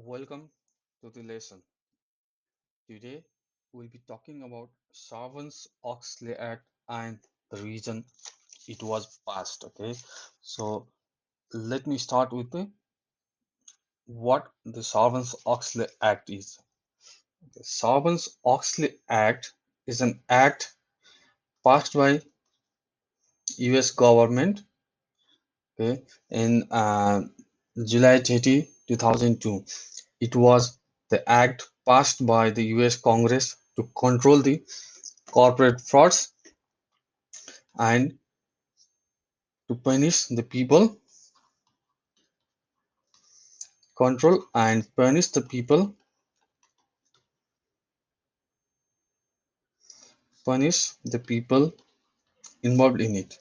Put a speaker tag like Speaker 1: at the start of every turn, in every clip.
Speaker 1: Welcome to the lesson. Today we'll be talking about Sarbanes Oxley Act and the reason it was passed. Okay, so let me start with what the Sarbanes Oxley Act is. The Sarbanes Oxley Act is an act passed by U.S. government, okay, in July 30, 2002. It was the act passed by the U.S. Congress to control the corporate frauds and to control and punish the people involved in it.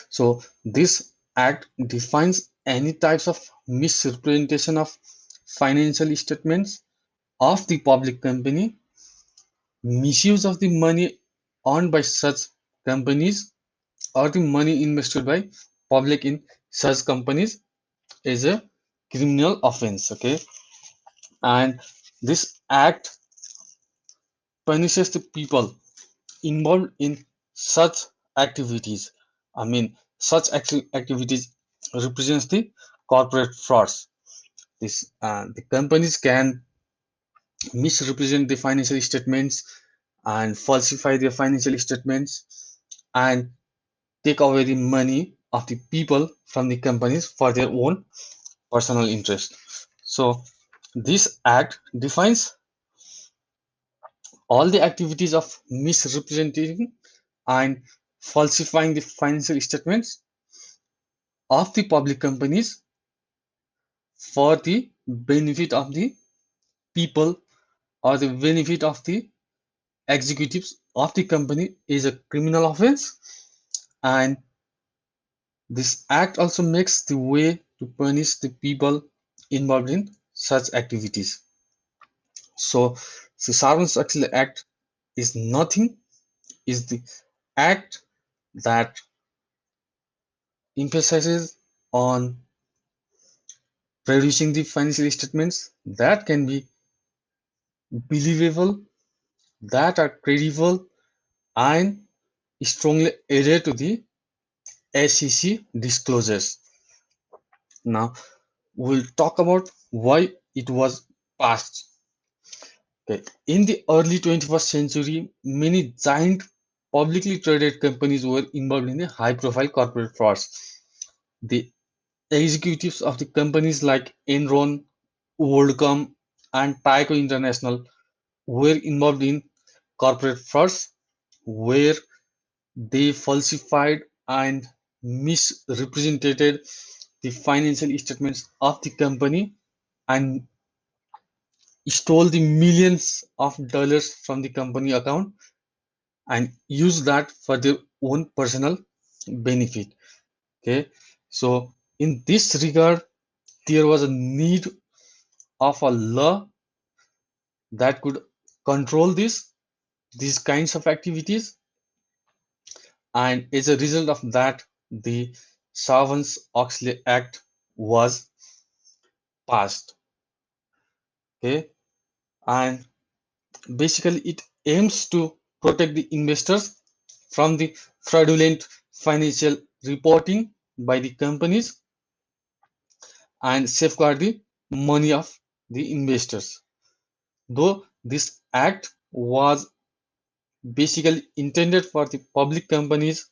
Speaker 1: So this act defines any types of misrepresentation of financial statements of the public company, misuse of the money earned by such companies, or the money invested by public in such companies is a criminal offense. Okay, and this act punishes the people involved in such activities. I mean, such activities represents the corporate frauds. The companies can misrepresent the financial statements and falsify their financial statements and take away the money of the people from the companies for their own personal interest. So this act defines all the activities of misrepresenting and falsifying the financial statements of the public companies for the benefit of the people or the benefit of the executives of the company is a criminal offense, and this act also makes the way to punish the people involved in such activities. So the Sarbanes-Oxley Act is nothing, is the act that emphasizes on producing the financial statements that can be believable, that are credible, and strongly adhere to the SEC disclosures. Now, we'll talk about why it was passed. Okay. In the early 21st century, many giant publicly traded companies were involved in high profile corporate frauds. The executives of the companies like Enron, WorldCom, and Tyco International were involved in corporate frauds where they falsified and misrepresented the financial statements of the company and stole the millions of dollars from the company account and used that for their own personal benefit. Okay, so in this regard, there was a need of a law that could control these kinds of activities, and as a result of that, the Sarbanes-Oxley Act was passed. Okay, and basically it aims to protect the investors from the fraudulent financial reporting by the companies and safeguard the money of the investors. Though this act was basically intended for the public companies,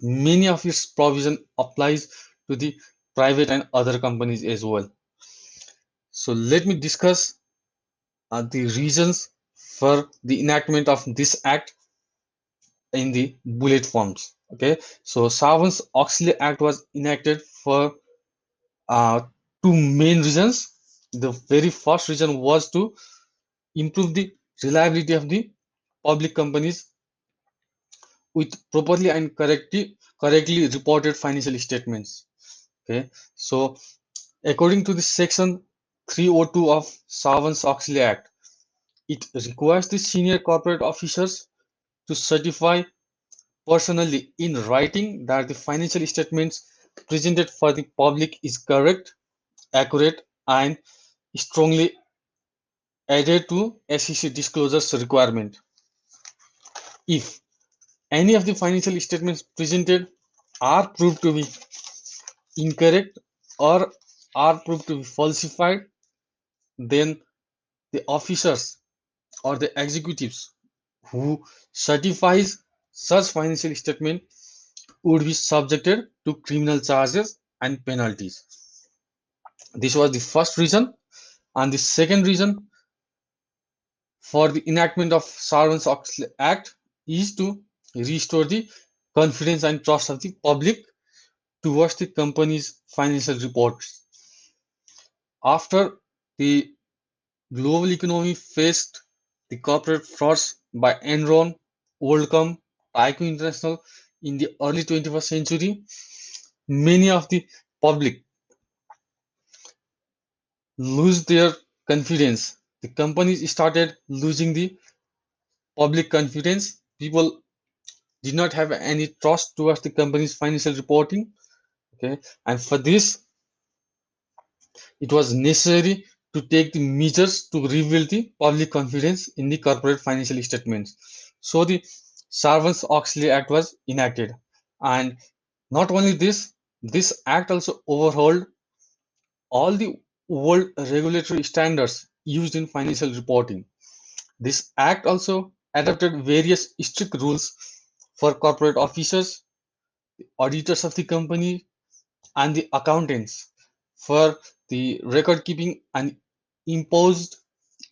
Speaker 1: many of its provision applies to the private and other companies as well. So let me discuss the reasons for the enactment of this act in the bullet forms. Okay, so Sarbanes-Oxley Act was enacted for uh, two main reasons. The very first reason was to improve the reliability of the public companies with properly and correctly reported financial statements. Okay, so according to the section 302 of Sarbanes-Oxley Act, it requires the senior corporate officers to certify personally in writing that the financial statements presented for the public is correct, accurate, and strongly adhere to SEC disclosures requirement. If any of the financial statements presented are proved to be incorrect or are proved to be falsified, then the officers or the executives who certifies such financial statement would be subjected to criminal charges and penalties. This was the first reason. And the second reason for the enactment of Sarbanes Oxley Act is to restore the confidence and trust of the public towards the company's financial reports. After the global economy faced the corporate frauds by Enron, WorldCom, Tyco International in the early 21st century, many of the public lose their confidence. The companies started losing the public confidence. People did not have any trust towards the company's financial reporting. Okay, and for this, it was necessary to take the measures to rebuild the public confidence in the corporate financial statements. So the Sarbanes Oxley Act was enacted, and not only this, this act also overhauled all the world regulatory standards used in financial reporting. This act also adopted various strict rules for corporate officers, auditors of the company, and the accountants for the record keeping and imposed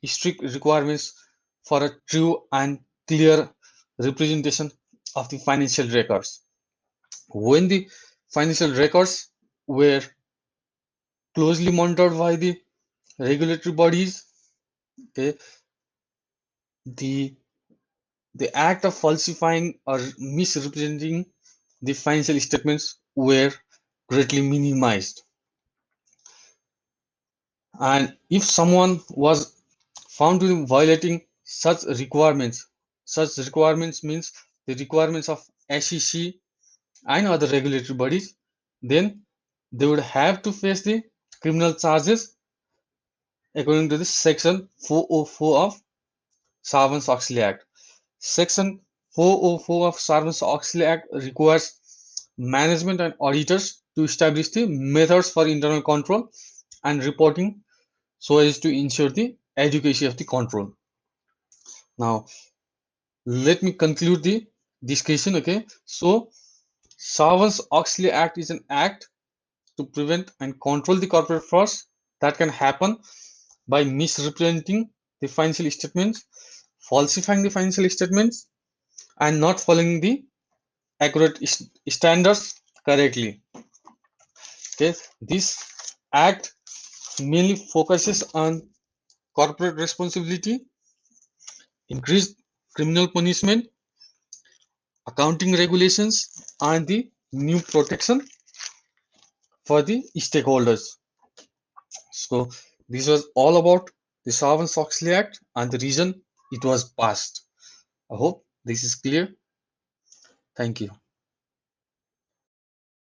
Speaker 1: strict requirements for a true and clear representation of the financial records. When the financial records were closely monitored by the regulatory bodies, okay, the the act of falsifying or misrepresenting the financial statements were greatly minimized. And if someone was found to be violating such requirements means the requirements of SEC and other regulatory bodies, then they would have to face the criminal charges according to the section 404 of Sarbanes Oxley Act. Section 404 of Sarbanes Oxley Act requires management and auditors to establish the methods for internal control and reporting so as to ensure the adequacy of the control. Now, let me conclude the discussion. Okay, so Sarbanes Oxley Act is an act to prevent and control the corporate frauds that can happen by misrepresenting the financial statements, falsifying the financial statements, and not following the accurate standards correctly. Okay, this act mainly focuses on corporate responsibility, increased criminal punishment, accounting regulations, and the new protection for the stakeholders. So this was all about the Sarbanes-Oxley Act and the reason it was passed. I hope this is clear. Thank you.